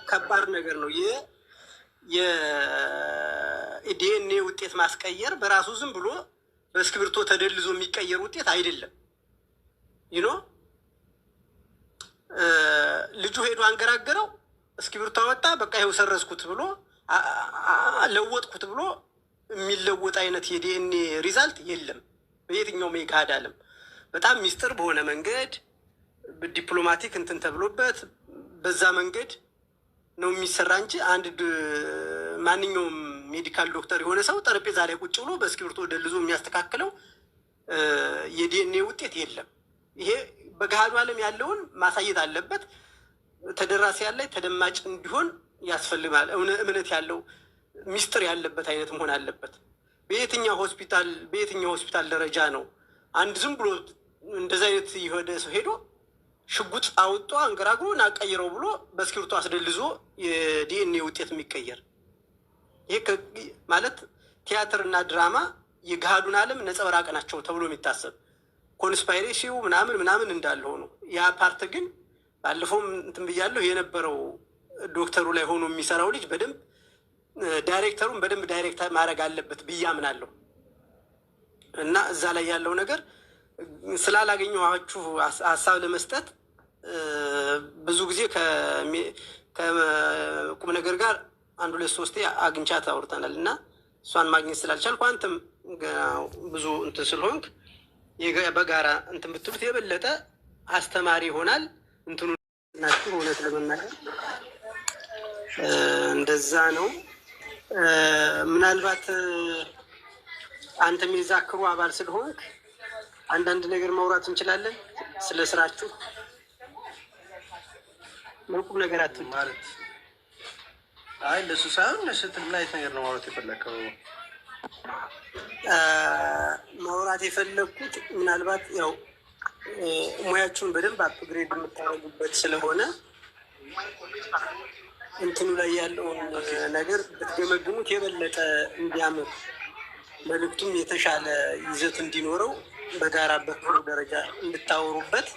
ከባድ ነገር ነው። የዲኤንኤ ውጤት ማስቀየር በራሱ ዝም ብሎ በእስክሪብቶ ተደልዞ የሚቀየር ውጤት አይደለም። ይኖ ልጁ ሄዶ አንገራገረው፣ እስክሪብቶ አወጣ፣ በቃ ይኸው ሰረዝኩት ብሎ ለወጥኩት ብሎ የሚለወጥ አይነት የዲኤንኤ ሪዛልት የለም በየትኛውም የካድ ዓለም። በጣም ሚስጥር በሆነ መንገድ ዲፕሎማቲክ እንትን ተብሎበት በዛ መንገድ ነው የሚሰራ እንጂ አንድ ማንኛውም ሜዲካል ዶክተር የሆነ ሰው ጠረጴዛ ላይ ቁጭ ብሎ በእስክሪብቶ ደልዞ የሚያስተካክለው የዲኤንኤ ውጤት የለም። ይሄ በገሃዱ ዓለም ያለውን ማሳየት አለበት። ተደራሲያን ላይ ተደማጭ እንዲሆን ያስፈልጋል። እምነት ያለው ሚስጥር ያለበት አይነት መሆን አለበት። በየትኛው ሆስፒታል ደረጃ ነው አንድ ዝም ብሎ እንደዚ አይነት የሆነ ሰው ሄዶ ሽጉጥ አውጦ አንገራግሮ ናቀይረው ብሎ በእስክሪብቶ አስደልዞ የዲኤንኤ ውጤት የሚቀየር? ይሄ ማለት ቲያትር እና ድራማ የገሃዱን ዓለም ነጸብራቅ ናቸው ተብሎ የሚታሰብ ኮንስፓይሬሲው ምናምን እንዳለ ሆኖ ያ ፓርት ግን ባለፈውም እንትን ብያለሁ የነበረው ዶክተሩ ላይ ሆኖ የሚሰራው ልጅ በደንብ ዳይሬክተሩን በደንብ ዳይሬክት ማድረግ አለበት ብዬ አምናለሁ። እና እዛ ላይ ያለው ነገር ስላላገኘኋችሁ ሀሳብ ለመስጠት ብዙ ብዙ ጊዜ ከቁም ነገር ጋር አንድ ሁለት ሶስቴ አግኝቻት አውርተናል እና እሷን ማግኘት ስላልቻልኩ አንተም ብዙ እንትን ስለሆንክ በጋራ እንትን ብትሉት የበለጠ አስተማሪ ይሆናል። እንትኑ ናችሁ እውነት ለመናገር እንደዛ ነው። ምናልባት አንተም የዛክሩ አባል ስለሆንክ አንዳንድ ነገር ማውራት እንችላለን ስለ ስራችሁ። ምንም ነገር አትልም ማለት አይ ለሱ ሳይሆን ለስትል ላይ ነገር ነው ማውራት የፈለከው? ማውራት የፈለኩት ምናልባት ያው ሙያችሁን በደንብ አፕግሬድ የምታደርጉበት ስለሆነ እንትኑ ላይ ያለውን ነገር ብትገመግሙት የበለጠ እንዲያምር መልዕክቱም የተሻለ ይዘት እንዲኖረው በጋራ በክፍሉ ደረጃ እንድታወሩበት።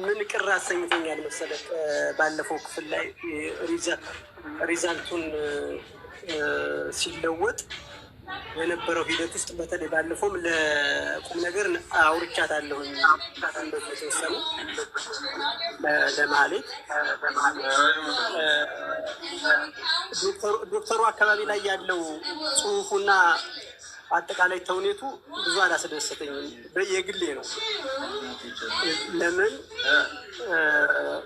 ምን ቅር አሰኝቶኛል መሰለህ? ባለፈው ክፍል ላይ ሪዛልቱን ሲለወጥ የነበረው ሂደት ውስጥ በተለይ ባለፈውም ለቁም ነገር አውርቻታለሁኝ የተወሰኑ ለማለት ዶክተሩ አካባቢ ላይ ያለው ጽሁፉና አጠቃላይ ተውኔቱ ብዙ አላስደሰተኝም። የግሌ ነው። ለምን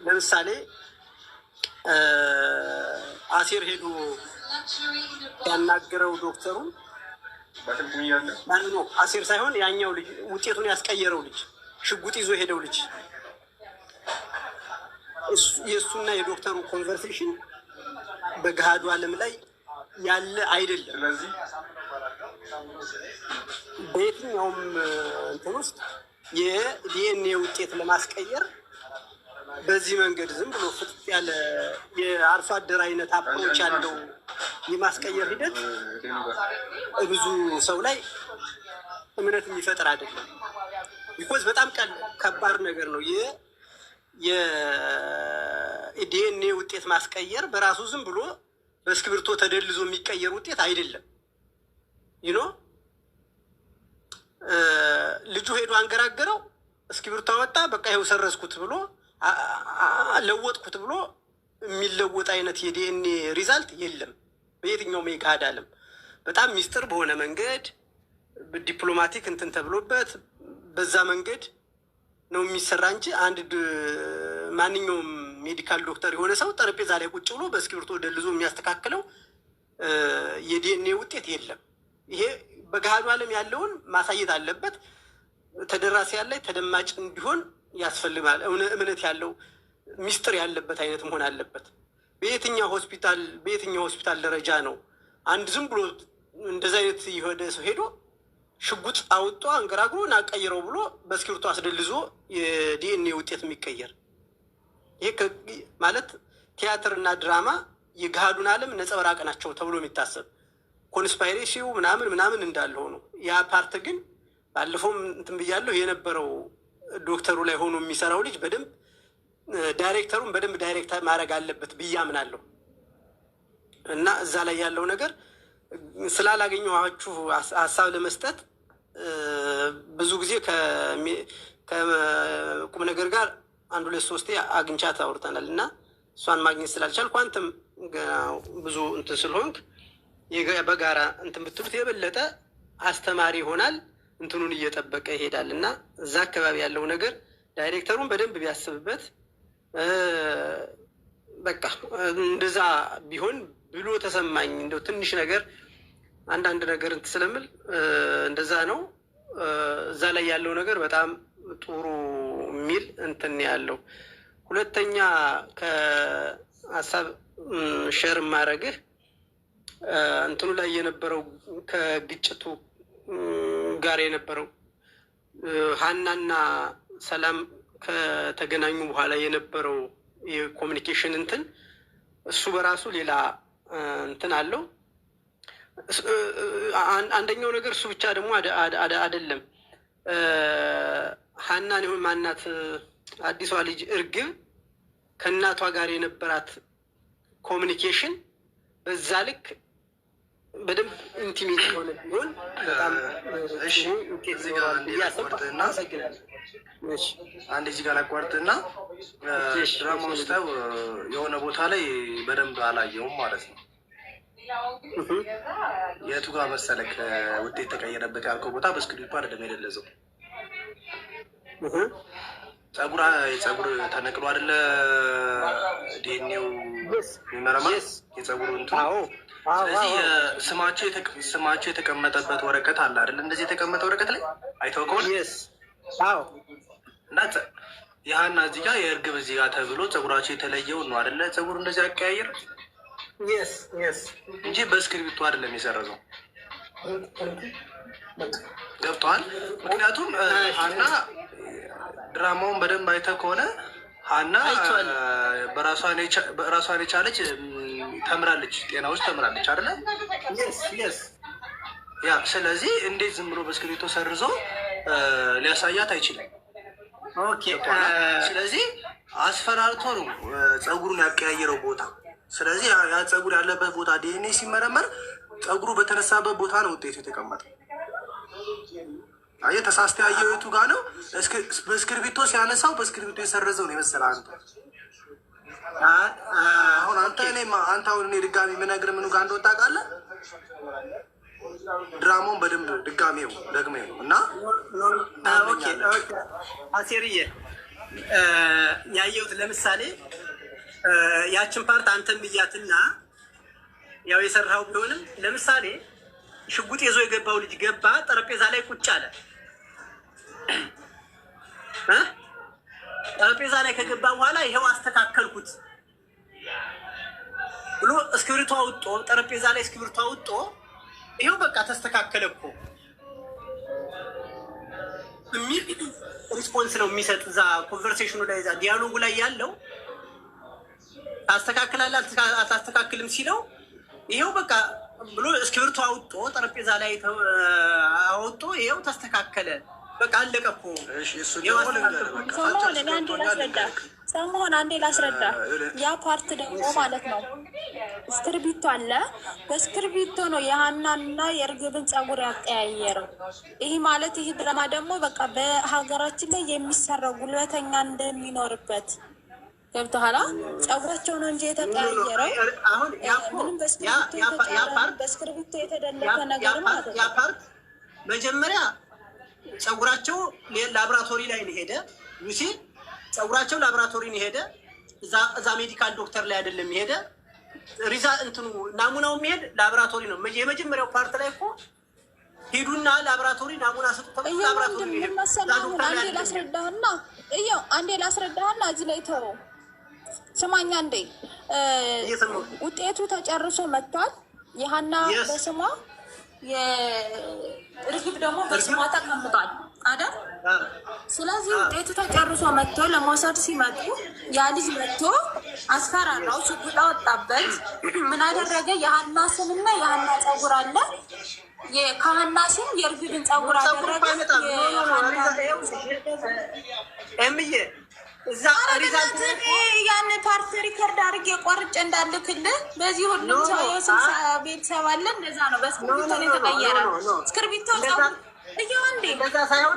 ለምሳሌ አሴር ሄዶ ያናገረው ዶክተሩ ማን ነው? አሴር ሳይሆን ያኛው ልጅ ውጤቱን ያስቀየረው ልጅ ሽጉጥ ይዞ ሄደው ልጅ የእሱና የዶክተሩ ኮንቨርሴሽን በገሃዱ ዓለም ላይ ያለ አይደለም። ስለዚህ በየትኛውም እንትን ውስጥ የዲኤንኤ ውጤት ለማስቀየር በዚህ መንገድ ዝም ብሎ ፍጥጥ ያለ የአርሶ አደር አይነት አፕሮች ያለው የማስቀየር ሂደት ብዙ ሰው ላይ እምነት የሚፈጥር አይደለም። ቢኮዝ በጣም ከባድ ነገር ነው። የዲኤንኤ ውጤት ማስቀየር በራሱ ዝም ብሎ በእስክሪብቶ ተደልዞ የሚቀየር ውጤት አይደለም። ይኖ ልጁ ሄዶ አንገራገረው፣ እስክሪብቶ አወጣ፣ በቃ ይኸው ሰረዝኩት ብሎ ለወጥኩት ብሎ የሚለወጥ አይነት የዲኤንኤ ሪዛልት የለም በየትኛውም የካድ ዓለም። በጣም ሚስጥር በሆነ መንገድ ዲፕሎማቲክ እንትን ተብሎበት በዛ መንገድ ነው የሚሰራ እንጂ አንድ ማንኛውም ሜዲካል ዶክተር የሆነ ሰው ጠረጴዛ ላይ ቁጭ ብሎ በእስክሪብቶ ደልዞ የሚያስተካክለው የዲኤንኤ ውጤት የለም። ይሄ በገሃዱ ዓለም ያለውን ማሳየት አለበት። ተደራሲያን ላይ ተደማጭ እንዲሆን ያስፈልጋል። እምነት ያለው ሚስጥር ያለበት አይነት መሆን አለበት። በየትኛው ሆስፒታል ደረጃ ነው አንድ ዝም ብሎ እንደዚ አይነት የሆነ ሰው ሄዶ ሽጉጥ አውጦ አንገራግሮ ናቀይረው ብሎ በእስክሪብቶ አስደልዞ የዲኤንኤ ውጤት የሚቀየር? ይሄ ማለት ቲያትር እና ድራማ የገሃዱን ዓለም ነጸብራቅ ናቸው ተብሎ የሚታሰብ ኮንስፓይሬሲው ምናምን እንዳለ ሆኖ ያ ፓርት ግን ባለፈውም እንትን ብያለሁ የነበረው ዶክተሩ ላይ ሆኖ የሚሰራው ልጅ በደንብ ዳይሬክተሩን በደንብ ዳይሬክት ማድረግ አለበት ብዬ አምናለሁ። እና እዛ ላይ ያለው ነገር ስላላገኘኋችሁ ሀሳብ ለመስጠት ብዙ ጊዜ ከቁም ነገር ጋር 1-2-3 አግኝቻት አውርተናል እና እሷን ማግኘት ስላልቻልኩ አንተም ብዙ እንትን ስለሆንክ በጋራ እንትን ብትሉት የበለጠ አስተማሪ ይሆናል፣ እንትኑን እየጠበቀ ይሄዳል። እና እዛ አካባቢ ያለው ነገር ዳይሬክተሩን በደንብ ቢያስብበት በቃ እንደዛ ቢሆን ብሎ ተሰማኝ። እንደው ትንሽ ነገር አንዳንድ ነገር እንትን ስለምል እንደዛ ነው። እዛ ላይ ያለው ነገር በጣም ጥሩ የሚል እንትን ያለው። ሁለተኛ ከሀሳብ ሼር ማድረግህ እንትኑ ላይ የነበረው ከግጭቱ ጋር የነበረው ሀናና ሰላም ከተገናኙ በኋላ የነበረው የኮሚኒኬሽን እንትን እሱ በራሱ ሌላ እንትን አለው። አንደኛው ነገር እሱ ብቻ ደግሞ አይደለም። ሀናን ይሁን ማናት አዲሷ ልጅ እርግብ ከእናቷ ጋር የነበራት ኮሚኒኬሽን በዛ ልክ በደንብ ኢንቲሜት ሆነ ቢሆን በጣም አንድ እዚህ ጋር ላቋርጥና ድራማ ውስጥ የሆነ ቦታ ላይ በደንብ አላየውም ማለት ነው። የቱ ጋር መሰለክ ውጤት ተቀየረበት ያልከው ቦታ በስክሪፕቱ አይደለም የደለዘው። የጸጉር ተነቅሎ አይደለ ዲኤንኤው የሚመረመር የጸጉሩ እንትን። ስለዚህ ስማቸው የተቀመጠበት ወረቀት አለ አይደለ? እንደዚህ የተቀመጠ ወረቀት ላይ አይተው ከሆነ እና የሀና እዚህ ጋር የእርግብ እዚህ ጋር ተብሎ ጸጉራቸው የተለየው ነው አይደለ? ጸጉሩ እንደዚህ አቀያየር እንጂ በስክሪፕቱ አይደለም የሰረዘው። ገብተዋል? ምክንያቱም ሀና ድራማውን በደንብ አይተህ ከሆነ ሀና በራሷን የቻለች ተምራለች፣ ጤና ውስጥ ተምራለች አይደለ? ያ ስለዚህ እንዴት ዝም ብሎ በስክሪፕቶ ሰርዞ ሊያሳያት አይችልም። ስለዚህ አስፈራርቶ ነው ጸጉሩን ያቀያየረው ቦታ። ስለዚህ ያ ጸጉር ያለበት ቦታ ዲኤንኤ ሲመረመር ጸጉሩ በተነሳበት ቦታ ነው ውጤቱ የተቀመጠው። አየህ፣ ተሳስተ ያየው የቱ ጋር ነው? በስክሪፕቶ ሲያነሳው በስክሪፕቶ የሰረዘው ነው የመሰለህ አንተ። አሁን አንተ አሁን እኔ ድጋሚ የምነግርህ ምኑ ጋር እንደወጣ ቃለህ ድራማውን በደንብ ድጋሜው ደግሜው እና አሴርዬ ያየሁት ለምሳሌ ያችን ፓርት አንተም ብያትና ያው የሰራው ቢሆንም ለምሳሌ ሽጉጥ ይዞ የገባው ልጅ ገባ፣ ጠረጴዛ ላይ ቁጭ አለ። ጠረጴዛ ላይ ከገባ በኋላ ይሄው አስተካከልኩት ብሎ እስክሪብቶ አውጥቶ ጠረጴዛ ላይ እስክሪብቶ አውጥቶ ይሄው በቃ ተስተካከለ እኮ የሚል ሪስፖንስ ነው የሚሰጥ። እዛ ኮንቨርሴሽኑ ላይ እዛ ዲያሎጉ ላይ ያለው ታስተካክላለህ አታስተካክልም ሲለው ይሄው በቃ ብሎ እስክሪብቶ አውጥቶ ጠረጴዛ ላይ አውጥቶ ይሄው ተስተካከለ፣ በቃ አለቀ እኮ። ሰሞን አንዴ ላስረዳ። ያ ፓርት ደግሞ ማለት ነው እስክሪብቶ አለ። በእስክሪብቶ ነው የሀናና የእርግብን ጸጉር ያቀያየረው። ይህ ማለት ይህ ድራማ ደግሞ በቃ በሀገራችን ላይ የሚሰራው ጉልበተኛ እንደሚኖርበት ገብቶሃል? ጸጉራቸው ነው እንጂ የተቀያየረው ምንም በእስክሪብቶ የተደለቀ ነገርም አይደለም። ያ ፓርት መጀመሪያ ጸጉራቸው ላብራቶሪ ላይ ነው ሄደ። ሉሲ ጸጉራቸው ላብራቶሪ ነው ሄደ። እዛ ሜዲካል ዶክተር ላይ አይደለም ሄደ። ሪዛ እንትኑ ናሙናው የሚሄድ ላብራቶሪ ነው። የመጀመሪያው ፓርት ላይ እኮ ሄዱና ላብራቶሪ ናሙና ሰጥተው ላብራቶሪ ነው ሄዱ። አንዴ ላስረዳህና እዚህ ላይ ተው ስማኛ እንዴ ውጤቱ ተጨርሶ መጥቷል። የሀና በስሟ የርግብ ደግሞ በስሟ ተቀምጧል አይደል? ስለዚህ ውጤቱ ተጨርሶ መጥቶ ለመውሰድ ሲመጡ ያ ልጅ መጥቶ አስፈራራው፣ ሽጉጥ አወጣበት። ምን አደረገ? የሀና ስምና የሀና ጸጉር አለ። ከሀና ስም የእርግብን ጸጉር አደረገ። እዛ ሪዛልት ያን ፓርት ሪከርድ አድርጌ ቆርጬ እንዳልክልህ በዚህ ሁሉም ሰው የስልሳ ቤተሰብ አለ። እንደዛ ነው። በእስክርቢቶ የተቀየረ እስክርቢቶ እየው እንዴ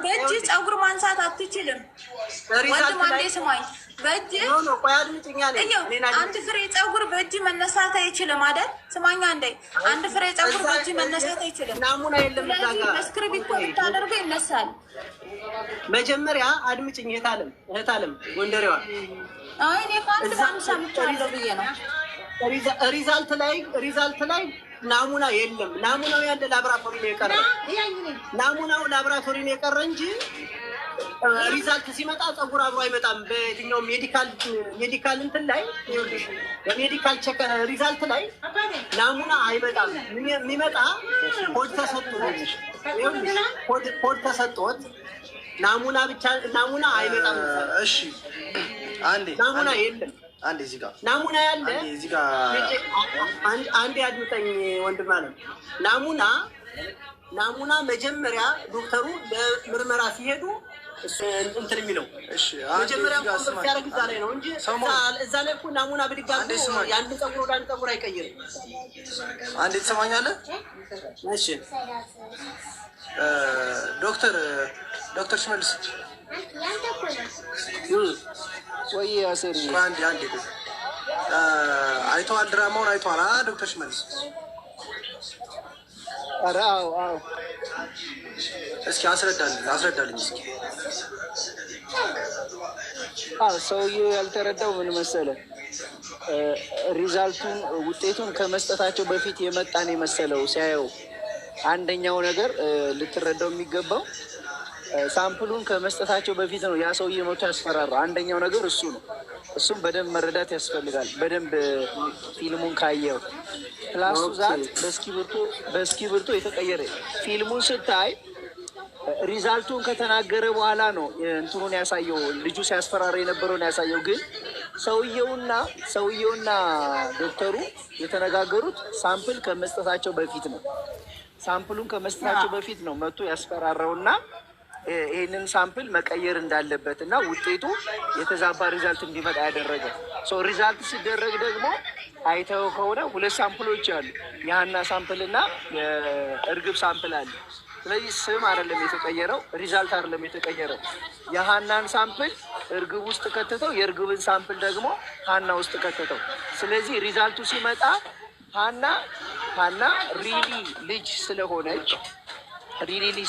በእጅ ፀጉር ማንሳት አትችልም። ወንድም አንዴ ስማኝ፣ በእጅ አንድ ፍሬ ፀጉር በእጅ መነሳት አይችልም አይደል? ስማኛ እንዴ አንድ ፍሬ ፀጉር በእጅ መነሳት አይችልም። ናሙና የለም። በእስክርቢቶ ብታደርገው ይነሳል። መጀመሪያ አድምጭኝ እህት አለም ጎንደሬዋ። አይ እኔ ከአንድ ሰምቻለሁ ብዬ ነው። ሪዛልት ላይ ናሙና የለም። ናሙናው ያለ ላብራቶሪ ነው የቀረ። ናሙናው ላብራቶሪ ነው የቀረ እንጂ ሪዛልት ሲመጣ ፀጉር አብሮ አይመጣም። በየትኛው ሜዲካል እንትን ላይ ይኸውልሽ፣ በሜዲካል ቼክ ሪዛልት ላይ ናሙና አይመጣም። የሚመጣ ኮድ ተሰጥቶት ይኸውልሽ፣ ኮድ ተሰጥቶት ናሙና ብቻ ናሙና አይመጣም። እሺ አንዴ ናሙና የለም። አንዴ እዚህ ጋር ናሙና ያለ እዚህ ጋር አንዴ አድምጠኝ ወንድም አለ። ናሙና መጀመሪያ ዶክተሩ ለምርመራ ሲሄዱ እንትን የሚለው መጀመሪያ ሲያደርግ እዛ ላይ ነው እንጂ እዛ ላይ እኮ ናሙና ብድጋሚ የአንድ ፀጉር ወደ አንድ ፀጉር አይቀይርም። አንዴ ትሰማኛለህ? እሺ ዶክተር ሽመልስ ወይ አሰሪ አንዴ አይተዋል፣ ድራማውን አይተዋል? ዶክተር ሽመልስ ኧረ አዎ እስኪ አስረዳልኝ እስኪ። ሰውዬው ያልተረዳው ምን መሰለህ፣ ሪዛልቱን ውጤቱን ከመስጠታቸው በፊት የመጣን የመሰለው ሲያየው። አንደኛው ነገር ልትረዳው የሚገባው ሳምፕሉን ከመስጠታቸው በፊት ነው ያ ሰውዬ መቶ ያስፈራራው። አንደኛው ነገር እሱ ነው። እሱም በደንብ መረዳት ያስፈልጋል። በደንብ ፊልሙን ካየው ፕላሱ ዛት በእስክሪብቶ የተቀየረ ፊልሙን ስታይ ሪዛልቱን ከተናገረ በኋላ ነው እንትኑን ያሳየው። ልጁ ሲያስፈራራ የነበረውን ያሳየው። ግን ሰውየውና ዶክተሩ የተነጋገሩት ሳምፕል ከመስጠታቸው በፊት ነው። ሳምፕሉን ከመስጠታቸው በፊት ነው መቶ ያስፈራራውና ይህንን ሳምፕል መቀየር እንዳለበት እና ውጤቱ የተዛባ ሪዛልት እንዲመጣ ያደረገ ሰው። ሪዛልት ሲደረግ ደግሞ አይተው ከሆነ ሁለት ሳምፕሎች አሉ። የሀና ሳምፕል እና የእርግብ ሳምፕል አለ። ስለዚህ ስም አይደለም የተቀየረው፣ ሪዛልት አይደለም የተቀየረው። የሀናን ሳምፕል እርግብ ውስጥ ከተተው፣ የእርግብን ሳምፕል ደግሞ ሀና ውስጥ ከተተው። ስለዚህ ሪዛልቱ ሲመጣ ሀና ሪሊ ልጅ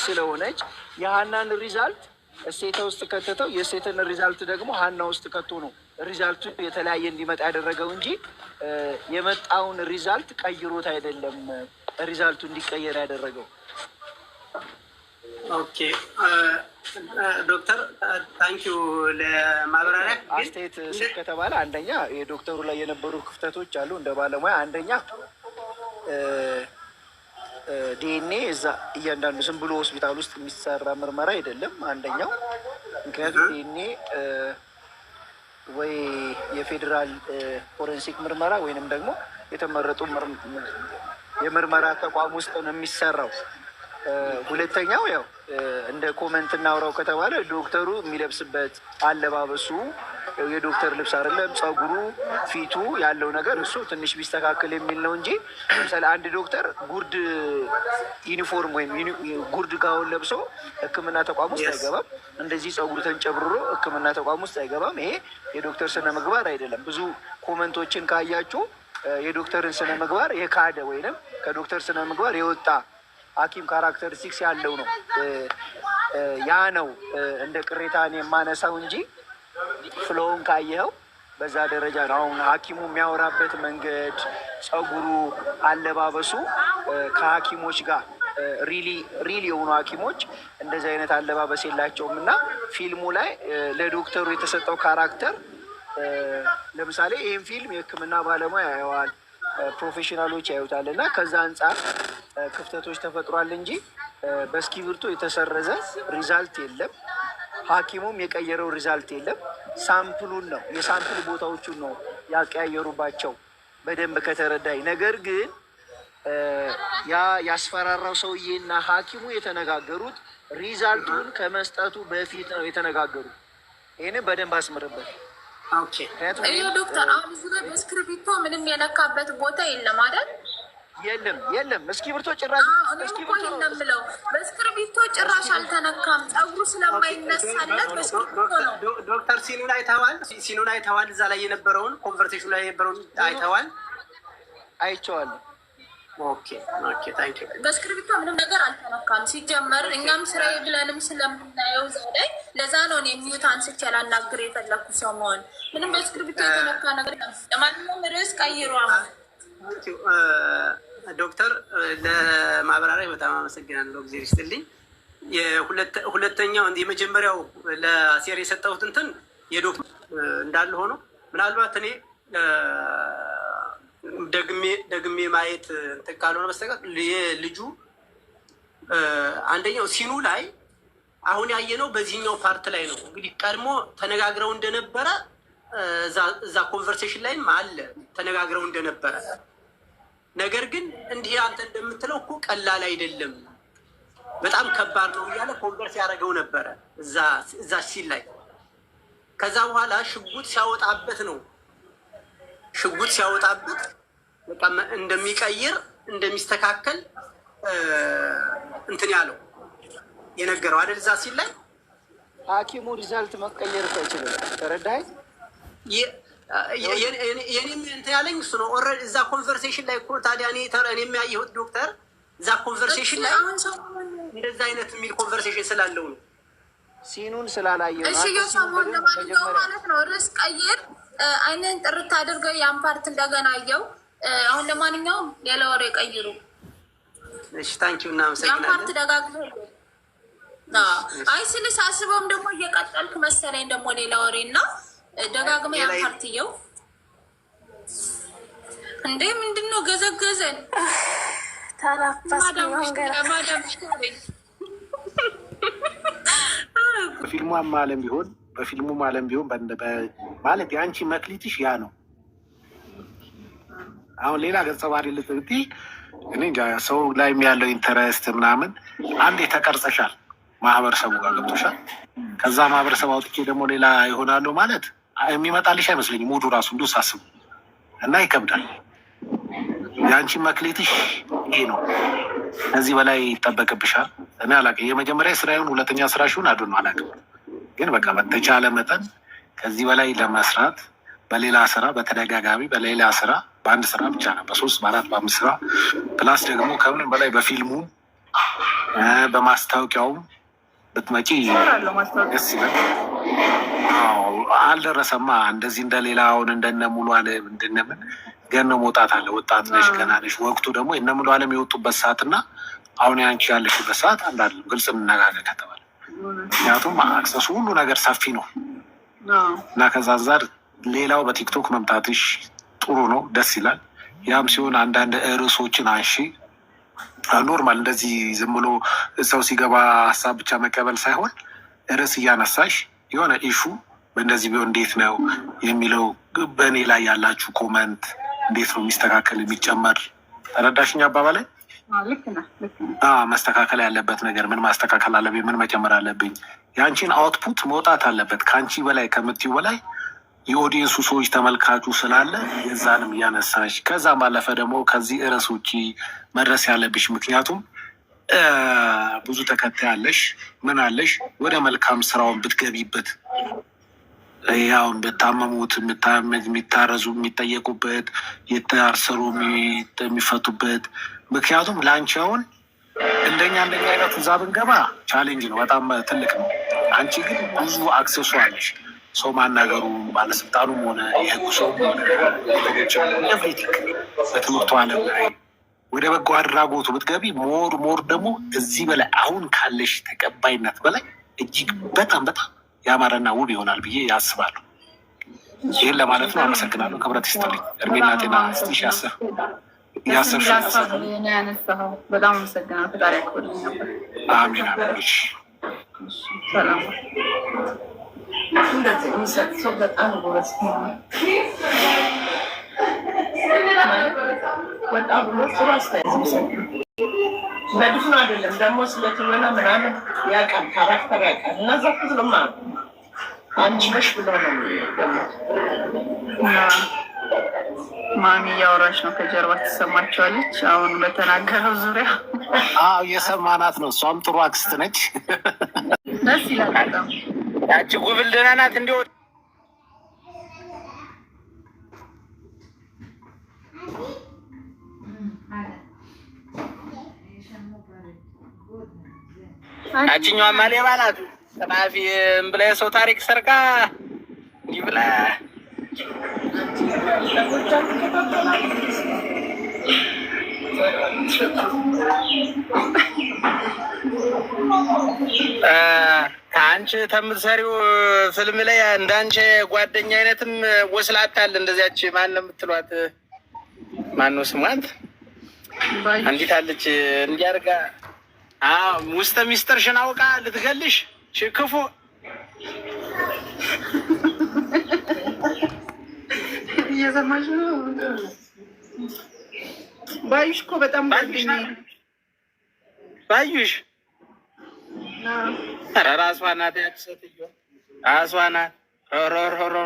ስለሆነች የሀናን ሪዛልት እሴተ ውስጥ ከተተው፣ የእሴትን ሪዛልት ደግሞ ሀና ውስጥ ከቶ ነው ሪዛልቱ የተለያየ እንዲመጣ ያደረገው እንጂ የመጣውን ሪዛልት ቀይሮት አይደለም ሪዛልቱ እንዲቀየር ያደረገው። ኦኬ ዶክተር ታንኪዩ ለማብራሪያ። አስተያየት ስጥ ከተባለ አንደኛ የዶክተሩ ላይ የነበሩ ክፍተቶች አሉ እንደ ባለሙያ። አንደኛ ዲኤንኤ እዛ እያንዳንዱ ዝም ብሎ ሆስፒታል ውስጥ የሚሰራ ምርመራ አይደለም አንደኛው። ምክንያቱም ዲኤንኤ ወይ የፌዴራል ፎረንሲክ ምርመራ ወይንም ደግሞ የተመረጡ የምርመራ ተቋም ውስጥ ነው የሚሰራው። ሁለተኛው ያው እንደ ኮመንት እናውራው ከተባለ ዶክተሩ የሚለብስበት አለባበሱ የዶክተር ልብስ አይደለም። ፀጉሩ፣ ፊቱ ያለው ነገር እሱ ትንሽ ቢስተካከል የሚል ነው እንጂ ለምሳሌ አንድ ዶክተር ጉርድ ዩኒፎርም ወይም ጉርድ ጋውን ለብሶ ሕክምና ተቋም ውስጥ አይገባም። እንደዚህ ፀጉሩ ተንጨብርሮ ሕክምና ተቋም ውስጥ አይገባም። ይሄ የዶክተር ስነ ምግባር አይደለም። ብዙ ኮመንቶችን ካያችሁ የዶክተርን ስነ ምግባር የካደ ወይንም ከዶክተር ስነ ምግባር የወጣ ሐኪም ካራክተሪስቲክስ ያለው ነው። ያ ነው እንደ ቅሬታን የማነሳው እንጂ ፍሎውን ካየኸው በዛ ደረጃ ነው። አሁን ሐኪሙ የሚያወራበት መንገድ፣ ፀጉሩ፣ አለባበሱ ከሐኪሞች ጋር ሪሊ የሆኑ ሐኪሞች እንደዚህ አይነት አለባበስ የላቸውም እና ፊልሙ ላይ ለዶክተሩ የተሰጠው ካራክተር ለምሳሌ ይህን ፊልም የህክምና ባለሙያ ያየዋል፣ ፕሮፌሽናሎች ያዩታል እና ከዛ አንጻር ክፍተቶች ተፈጥሯል እንጂ በእስክሪብቶ የተሰረዘ ሪዛልት የለም። ሐኪሙም የቀየረው ሪዛልት የለም። ሳምፕሉን ነው የሳምፕል ቦታዎቹን ነው ያቀያየሩባቸው በደንብ ከተረዳኝ። ነገር ግን ያ ያስፈራራው ሰውዬና ሐኪሙ የተነጋገሩት ሪዛልቱን ከመስጠቱ በፊት ነው የተነጋገሩት። ይህንን በደንብ አስምርበት። ይኸው ዶክተር አሁን እዚህ ላይ በእስክርቢቶ ምንም የነካበት ቦታ የለም አይደል? የለም እስክሪብቶ ጭራሽ የምለው በእስክርቢቶ ጭራሽ አልተነካም። ፀጉሩ ስለማይነሳለት በእስክርቢቶ ነው። ዶክተር ሲኑን አይተዋል? እዛ ላይ የነበረውን ኮንቨርሴሽን ላይ የነበረውን አይተዋል? አይቼዋለሁ። በእስክርቢቶ ምንም ነገር አልተነካም። ሲጀመር እኛም ስራዬ ብለንም ስለምናየው ዛሬ ለዛ ነው የሚዩት አንስቼ ላናግር የፈለኩ ሰው መሆን ምንም በእስክርቢቶ የተነካ ነገር። ለማንኛውም ርዕስ ቀይሮ ዶክተር ለማብራሪያ በጣም አመሰግናለሁ። ጊዜ ይስጥልኝ። ሁለተኛው የመጀመሪያው ለአሴር የሰጠሁት እንትን የዶክተር እንዳለ ሆኖ ምናልባት እኔ ደግሜ ማየት እንትን ካልሆነ በስተቀር ልጁ አንደኛው ሲኑ ላይ አሁን ያየነው በዚህኛው ፓርት ላይ ነው። እንግዲህ ቀድሞ ተነጋግረው እንደነበረ እዛ ኮንቨርሴሽን ላይም አለ ተነጋግረው እንደነበረ። ነገር ግን እንዲህ አንተ እንደምትለው እኮ ቀላል አይደለም፣ በጣም ከባድ ነው እያለ ኮንቨርስ ያደረገው ነበረ እዛ ሲል ላይ። ከዛ በኋላ ሽጉጥ ሲያወጣበት በቃ እንደሚቀይር እንደሚስተካከል እንትን ያለው የነገረው አይደል? እዛ ሲል ላይ ሐኪሙ ሪዛልት መቀየር አይችልም። ተረዳኸኝ? የኔም እንትን ያለኝ እሱ ነው። ኦልሬዲ እዛ ኮንቨርሴሽን ላይ እኮ ታዲያ እኔ የሚያየሁት ዶክተር እዛ ኮንቨርሴሽን ላይ እንደዛ አይነት የሚል ኮንቨርሴሽን ስላለው ነው። ሲኑን ስላላየው እሺ፣ የሰሞን ለማንኛውም ማለት ነው ርዕስ ቀይር፣ አይንን ጥርት አድርገው ያን ፓርት እንደገና አየው። አሁን ለማንኛውም ሌላ ወሬ ቀይሩ። እሺ፣ ታንኪዩ እናመሰግናለን። ያን ፓርት ደጋግሞ አይ ስልሽ አስበውም ደግሞ እየቀጠልክ መሰለኝ ደግሞ ሌላ ወሬ እና ደጋግመ ያን ፓርት እየው እንዴ! ምንድን ነው ገዘገዘን? በፊልሙም ዓለም ቢሆን ማለት የአንቺ መክሊትሽ ያ ነው። አሁን ሌላ ገጸ ባህሪ ልትይ እኔ እንጃ ሰው ላይም ያለው ኢንተረስት ምናምን አንዴ ተቀርጸሻል፣ ማህበረሰቡ ጋር ገብቶሻል። ከዛ ማህበረሰብ አውጥቼ ደግሞ ሌላ ይሆናሉ ማለት የሚመጣልሽ አይመስለኝም። ሙዱ ራሱ እንዱ ሳስቡ እና ይከብዳል። የአንቺ መክሊትሽ ይሄ ነው። ከዚህ በላይ ይጠበቅብሻል። እኔ አላውቅም የመጀመሪያ ስራውን ሁለተኛ ስራሽውን አዱ ነው አላውቅም፣ ግን በቃ በተቻለ መጠን ከዚህ በላይ ለመስራት በሌላ ስራ በተደጋጋሚ በሌላ ስራ በአንድ ስራ ብቻ ነው በ3 በ4 በ5 ስራ ፕላስ ደግሞ ከምንም በላይ በፊልሙ በማስታወቂያውም ብትመጪ ደስ ይላል። አልደረሰማ እንደዚህ እንደሌላ አሁን እንደነ ሙሉ አለም እንደነምን ገና መውጣት አለ። ወጣት ነሽ ገና ነሽ። ወቅቱ ደግሞ እነ ሙሉ አለም የወጡበት ሰዓትና አሁን ያንቺ ያለሽበት ሰዓት አንድ አይደለም። ግልጽ እንነጋገር ከተባለ ምክንያቱም አክሰሱ ሁሉ ነገር ሰፊ ነው እና ከዛ ዛር ሌላው በቲክቶክ መምጣትሽ ጥሩ ነው፣ ደስ ይላል። ያም ሲሆን አንዳንድ ርዕሶችን አንሺ። ኖርማል እንደዚህ ዝም ብሎ ሰው ሲገባ ሀሳብ ብቻ መቀበል ሳይሆን ርዕስ እያነሳሽ የሆነ ኢሹ በእንደዚህ ቢሆን እንዴት ነው የሚለው በእኔ ላይ ያላችሁ ኮመንት እንዴት ነው የሚስተካከል የሚጨመር። ተረዳሽኝ አባባላይ? መስተካከል ያለበት ነገር ምን ማስተካከል አለብኝ፣ ምን መጨመር አለብኝ። የአንቺን አውትፑት መውጣት አለበት። ከአንቺ በላይ ከምትዩ በላይ የኦዲየንሱ ሰዎች ተመልካቹ ስላለ የዛንም እያነሳሽ ከዛም ባለፈ ደግሞ ከዚህ ርዕስ ውጪ መድረስ ያለብሽ ምክንያቱም ብዙ ተከታይ አለሽ፣ ምን አለሽ ወደ መልካም ስራውን ብትገቢበት ያውን በታመሙት የሚታረዙ የሚጠየቁበት የታሰሩ የሚፈቱበት ምክንያቱም ለአንቺ አሁን እንደኛ አይነት እዛ ብንገባ ቻሌንጅ ነው፣ በጣም ትልቅ ነው። አንቺ ግን ብዙ አክሰሱ አለሽ። ሰው ማናገሩ ባለስልጣኑም ሆነ የህጉ ሰው ኤቭሪቲንግ በትምህርቱ አለም ላይ ወደ በጎ አድራጎቱ ብትገቢ ሞር ደግሞ እዚህ በላይ አሁን ካለሽ ተቀባይነት በላይ እጅግ በጣም ያማረና ውብ ይሆናል ብዬ ያስባለሁ። ይህን ለማለት ነው። አመሰግናለሁ። ክብረት ይስጥልኝ። እድሜና ጤና ስትሽ ያሰብሽ በጣም አመሰግናለሁ። ፈጣሪ ያክብርልኝ ነበር። አሚን አሚን። እንደዚህ የሚሰጥ ሰው በጣም ጎበዝ በጣም ጥሩ አስተያየት የሚሰጥ በድፍኑ አይደለም ደግሞ ስለትወና ምናምን ያውቃል፣ ካራክተር ያውቃል። እነዛ ስለማ አንቺ ነሽ ብሎ ነው ማሚ እያወራች ነው። ከጀርባ ትሰማቸዋለች። አሁን በተናገረው ዙሪያ እየሰማናት ነው። እሷም ጥሩ አክስት ነች። ደስ ይላል በጣም። ያቺ ጉብል ደህና ናት። እንዲሁ ያቺኛዋማ ሌባ ናት። ጠናፊ ብላ የሰው ታሪክ ሰርቃ እንዲህ ብላ ከአንቺ ከምትሰሪው ፊልም ላይ እንዳንቺ ጓደኛ አይነትም ወስላታል። እንደዚያች ማን ነው የምትሏት? ማነው ስሟት? አንዲት አለች እንዲያርጋ ውስጥ ሚስጥርሽን አውቃ ልትገልሽ ክፉ እየሰማሽ ነው። ባዩሽ እኮ በጣም ባዩሽ ራሷ ናት። ያች ሴትዮ ራሷ ናት። ሮሮሮሮ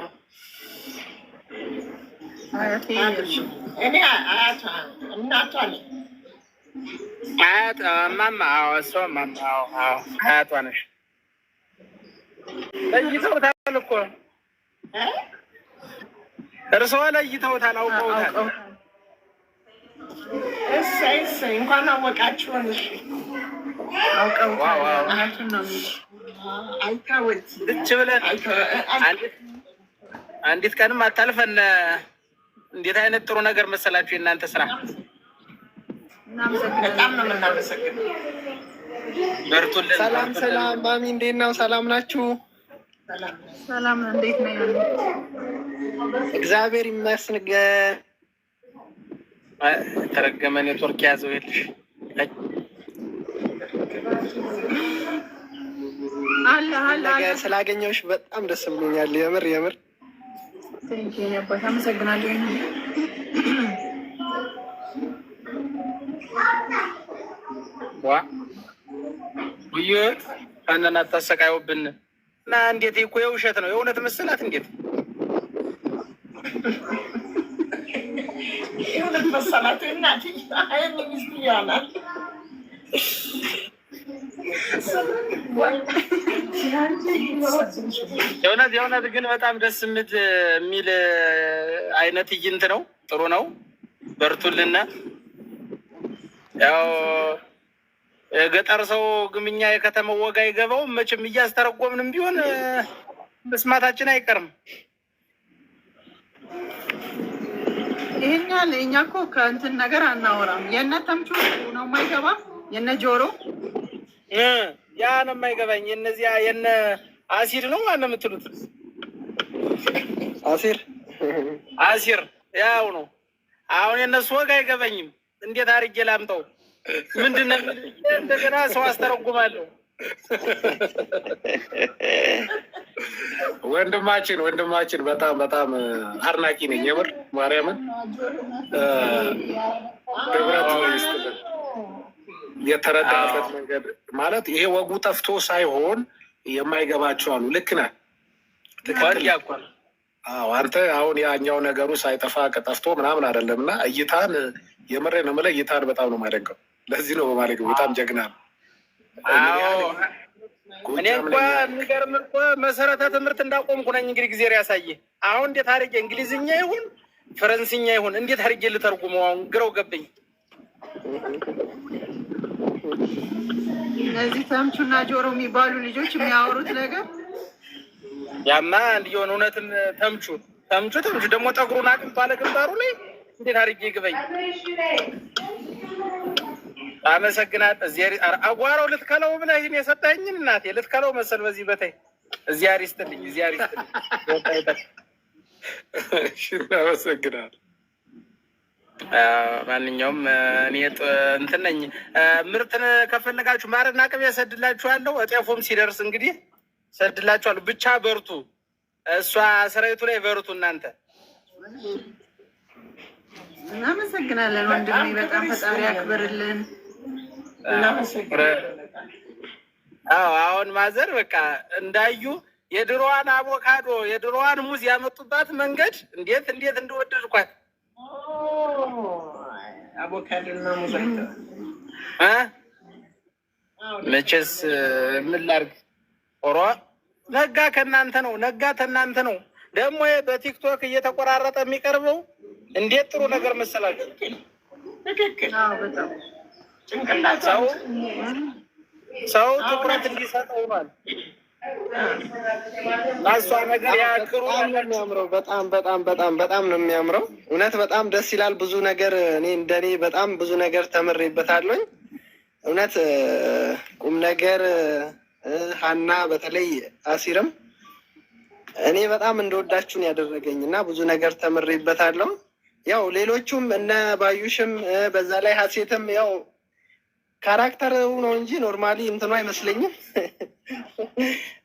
እኔ አያቷ እናቷ ነኝ። አያት ማማ እሷ ማማ አያቷ ነሽ። ለይተውታል እኮ እርስዎ ለይተውታል፣ አውቀውታል። እሰይ እሰይ እንኳን አወቃችሁን። አውቀውታል። እውነቱን ነው የሚለው። አይታወት ልች ብለን አንዲት ቀንም አታልፈን። እንዴት አይነት ጥሩ ነገር መሰላችሁ የእናንተ ስራ። በጣም ነው የምናመሰግነው። በርቱልን። ሰላም ሰላም። ማሚ እንዴት ነው? ሰላም ናችሁ? ሰላም ነው። እንዴት ነው ያለው? እግዚአብሔር ይመስገን። ተረገመ ኔትወርክ ያዘው የለሽ ነገር ስላገኘሁሽ በጣም ደስ ብሎኛል። የምር የምር አባት አመሰግናለሁ። ውይይት አንተና ታሰቃዩብን እና እንዴት እኮ የውሸት ነው የእውነት መሰላት። እንዴት የእውነት መሰላት? እናት አይን ሚስት ይሆናል። የእውነት ግን በጣም ደስ የሚል አይነት ትዕይንት ነው። ጥሩ ነው። በርቱልና። ያው የገጠር ሰው ግምኛ የከተማው ወጋ አይገባውም መቼም። እያስተረጎምንም ቢሆን መስማታችን አይቀርም። ይሄኛል እኛ እኮ ከእንትን ነገር አናወራም። የእነ ተምቹ ነው የማይገባ፣ የእነ ጆሮ ያ ነው የማይገባኝ። የእነዚያ የእነ አሲር ነው ማነው የምትሉት? አሲር ያው ነው። አሁን የእነሱ ወግ አይገባኝም። እንዴት አድርጌ ላምጠው? ምንድን ነው እንደገና ሰው አስተረጉማለሁ። ወንድማችን በጣም በጣም አድናቂ ነኝ። የምር ማርያምን ህብረት ይስጥልን። የተረዳበት መንገድ ማለት ይሄ ወጉ ጠፍቶ ሳይሆን የማይገባቸው አሉ። ልክ ነህ። ትክክል። አንተ አሁን ያኛው ነገሩ ሳይጠፋ ጠፍቶ ምናምን አይደለም። እና እይታን የምሬ ነው የምልህ፣ እይታን በጣም ነው የማደንቀው። ለዚህ ነው በማለት በጣም ጀግና ነው። እኔ እንኳ የሚገርም እኮ መሰረተ ትምህርት እንዳቆምኩ ነኝ። እንግዲህ ጊዜ ያሳየ። አሁን እንዴት አድርጌ እንግሊዝኛ ይሁን ፈረንስኛ ይሁን እንዴት አድርጌ ልተርጉመው? አሁን ግረው ገበኝ። እነዚህ ተምቹና ጆሮ የሚባሉ ልጆች የሚያወሩት ነገር ያማ እንዲሆን እውነትም ተምቹ ደግሞ ጠጉሩን አቅምቶ አለ ግንባሩ ላይ እንዴት አድርጌ ግበኝ። አመሰግናት። እዚህ አጓራው ልትከለው ብለህ ይህን የሰጠኝን እናቴ ልትከለው መሰል በዚህ በታይ እዚህ አሪስትልኝ አመሰግናል። ማንኛውም እኔ እንትን ነኝ። ምርትን ከፈለጋችሁ ማርና ቅቤ ሰድላችኋለሁ። እጤፉም ሲደርስ እንግዲህ ሰድላችኋለሁ። ብቻ በርቱ። እሷ ሰራዊቱ ላይ በርቱ እናንተ። እናመሰግናለን ወንድሜ። በጣም ፈጣሪ ያክብርልን። አሁን ማዘር በቃ እንዳዩ የድሮዋን አቮካዶ የድሮዋን ሙዝ ያመጡባት መንገድ እንዴት እንደወደድኳት አቮካዶና ሙዝ መቼስ ምን ላድርግ? ኦሮ ነጋ ከእናንተ ነው፣ ነጋ ተናንተ ነው። ደግሞ በቲክቶክ እየተቆራረጠ የሚቀርበው እንዴት ጥሩ ነገር መሰላችሁ? ትክክል። በጣም ሰው ትኩረት እንዲሰጠው ነው። እሷ ነገር ያክሩ የሚያምረው በጣም በጣም በጣም በጣም ነው የሚያምረው። እውነት በጣም ደስ ይላል። ብዙ ነገር እኔ እንደኔ በጣም ብዙ ነገር ተምሬበታለሁኝ። እውነት ቁም ነገር ሀና በተለይ አሲርም እኔ በጣም እንደወዳችሁን ያደረገኝ እና ብዙ ነገር ተምሬበታለሁ። ያው ሌሎቹም እነ ባዩሽም በዛ ላይ ሀሴትም ያው ካራክተር ነው እንጂ ኖርማሊ እንትኑ አይመስለኝም።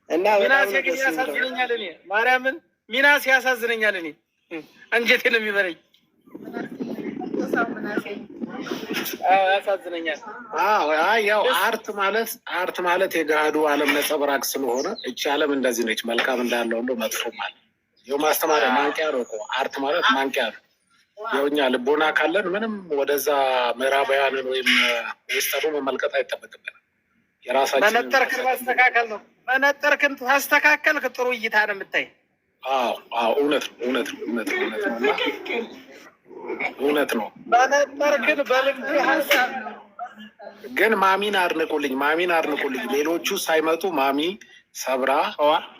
እና ሚናስ ያሳዝነኛል። እኔ ማርያምን ሚናስ ያሳዝነኛል። እኔ አንጀቴ ነው የሚበለኝ። ያሳዝነኛል። ያው አርት ማለት የገሃዱ ዓለም ነጸብራቅ ስለሆነ እቺ ዓለም እንደዚህ ነች። መልካም እንዳለው ሁሉ መጥፎም አለ። ይኸው ማስተማሪያ ማንቂያ ነው እኮ አርት ማለት ማንቂያ ነው። ያው እኛ ልቦና ካለን ምንም ወደዛ ምዕራባውያንን ወይም ዌስተርኑ መመልከት አይጠበቅብንም። የራሳችን መነጠርክን ማስተካከል ነው። መነጠርክን ታስተካከልክ ጥሩ እይታ ነው የምታይ። እውነት ነው እውነት ነው። መነጠርክን በልብ ሀሳብ ነው። ግን ማሚን አድንቁልኝ። ሌሎቹ ሳይመጡ ማሚ ሰብራ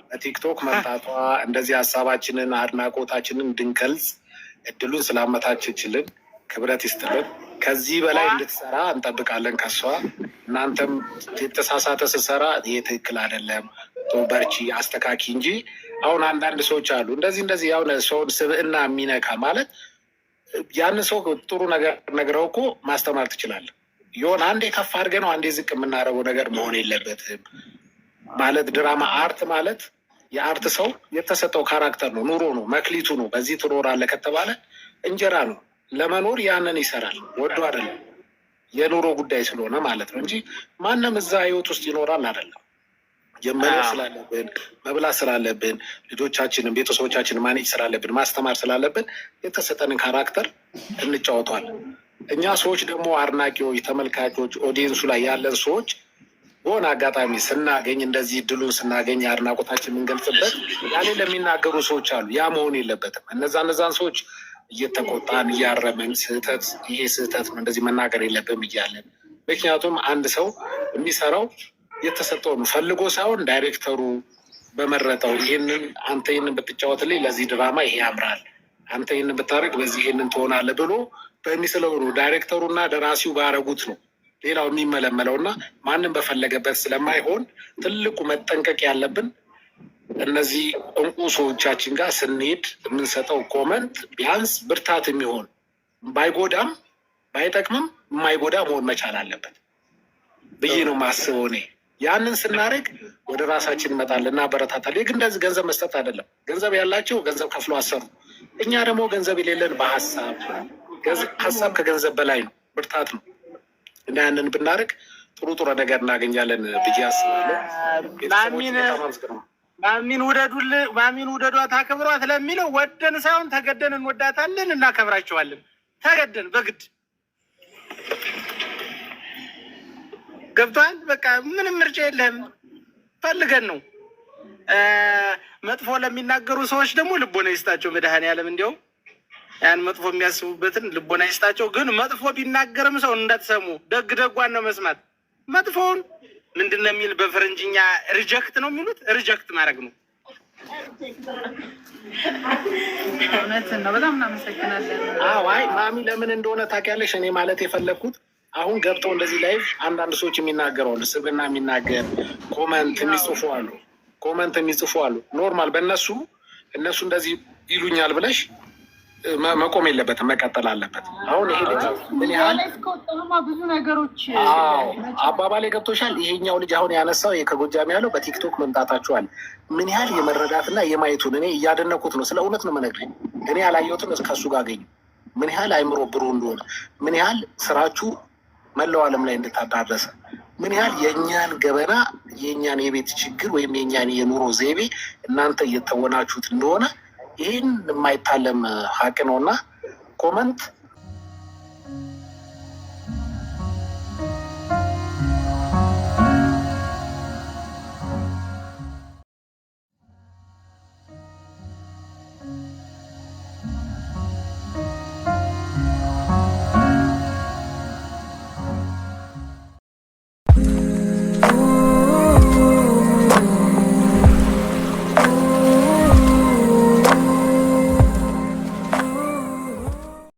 በቲክቶክ መምጣቷ እንደዚህ ሀሳባችንን አድናቆታችንን እንድንገልጽ እድሉን ስላመታችችልን ክብረት ይስጥልን። ከዚህ በላይ እንድትሰራ እንጠብቃለን ከሷ። እናንተም የተሳሳተ ስትሰራ ይሄ ትክክል አይደለም፣ በርቺ አስተካኪ እንጂ አሁን አንዳንድ ሰዎች አሉ እንደዚህ ያው ሰውን ስብዕና የሚነካ ማለት ያን ሰው ጥሩ ነገር ነግረው እኮ ማስተማር ትችላለህ። የሆነ አንዴ ከፍ አድርገህ ነው አንዴ ዝቅ የምናደርገው ነገር መሆን የለበትም ማለት። ድራማ አርት ማለት የአርት ሰው የተሰጠው ካራክተር ነው፣ ኑሮ ነው፣ መክሊቱ ነው። በዚህ ትኖራለህ ከተባለ እንጀራ ነው። ለመኖር ያንን ይሰራል፣ ወዶ አይደለም። የኑሮ ጉዳይ ስለሆነ ማለት ነው እንጂ ማንም እዛ ህይወት ውስጥ ይኖራል አይደለም። መኖር ስላለብን መብላት ስላለብን ልጆቻችንን ቤተሰቦቻችንን ማኔጅ ስላለብን ማስተማር ስላለብን የተሰጠንን ካራክተር እንጫወቷል። እኛ ሰዎች ደግሞ አድናቂዎች፣ ተመልካቾች፣ ኦዲየንሱ ላይ ያለን ሰዎች በሆነ አጋጣሚ ስናገኝ እንደዚህ ድሉን ስናገኝ አድናቆታችን የምንገልጽበት ያኔ ለሚናገሩ ሰዎች አሉ። ያ መሆን የለበትም። እነዛን ሰዎች እየተቆጣን እያረምን ይሄ ስህተት ነው እንደዚህ መናገር የለብም እያለን። ምክንያቱም አንድ ሰው የሚሰራው የተሰጠውን ፈልጎ ሳይሆን ዳይሬክተሩ በመረጠው አንተ ይህንን ብትጫወትልኝ ለዚህ ድራማ ይሄ ያምራል፣ አንተ ይህንን ብታደርግ በዚህ ይህንን ትሆናለህ ብሎ በሚስለው ነው። ዳይሬክተሩና ደራሲው ባረጉት ነው ሌላው የሚመለመለው እና ማንም በፈለገበት ስለማይሆን ትልቁ መጠንቀቅ ያለብን እነዚህ እንቁ ሰዎቻችን ጋር ስንሄድ የምንሰጠው ኮመንት ቢያንስ ብርታት የሚሆን ባይጎዳም ባይጠቅምም የማይጎዳ መሆን መቻል አለበት ብዬ ነው ማስበው እኔ። ያንን ስናደርግ ወደ ራሳችን እንመጣለን እና በረታታል። ይህ እንደዚህ ገንዘብ መስጠት አይደለም። ገንዘብ ያላቸው ገንዘብ ከፍሎ አሰሩ። እኛ ደግሞ ገንዘብ የሌለን ሀሳብ ከገንዘብ በላይ ነው፣ ብርታት ነው እና ያንን ብናደርግ ጥሩ ነገር እናገኛለን ብዬ አስባለሁ። ማሚን ውደዷት አክብሯት ለሚለው ወደን ሳይሆን ተገደን እንወዳታለን፣ እናከብራቸዋለን። ተገደን በግድ ገብቷል። በቃ ምንም ምርጫ የለህም፣ ፈልገን ነው። መጥፎ ለሚናገሩ ሰዎች ደግሞ ልቦና ይስጣቸው መድኃኔዓለም። እንዲያውም ያን መጥፎ የሚያስቡበትን ልቦና ይስጣቸው። ግን መጥፎ ቢናገርም ሰው እንዳትሰሙ፣ ደጓን ነው መስማት። መጥፎውን ምንድን ነው የሚል በፈረንጅኛ ሪጀክት ነው የሚሉት፣ ሪጀክት ማድረግ ነው። እውነትን ነው። በጣም እናመሰግናለን። አይ ማሚ ለምን እንደሆነ ታውቂያለሽ? እኔ ማለት የፈለግኩት አሁን ገብተው እንደዚህ ላይቭ አንዳንድ ሰዎች የሚናገረው ስብዕና የሚናገር ኮመንት የሚጽፉ አሉ። ኖርማል በእነሱ እንደዚህ ይሉኛል ብለሽ መቆም የለበትም፣ መቀጠል አለበት። አሁን ይሄ ልጅ ምን ያህል ብዙ ነገሮች አባባሌ ገብቶሻል? ይሄኛው ልጅ አሁን ያነሳው ከጎጃም ያለው በቲክቶክ መምጣታችኋል ምን ያህል የመረዳትና የማየቱን እኔ እያደነኩት ነው። ስለ እውነት ነው የምነግርኝ። እኔ ያላየሁትን ከሱ ጋር አገኘ ምን ያህል አይምሮ ብሩ እንደሆነ ምን ያህል ስራችሁ መላው ዓለም ላይ እንድታዳረሰ ምን ያህል የእኛን ገበና የእኛን የቤት ችግር ወይም የእኛን የኑሮ ዘይቤ እናንተ እየተወናችሁት እንደሆነ ይህን የማይታለም ሀቅ ነው እና ኮመንት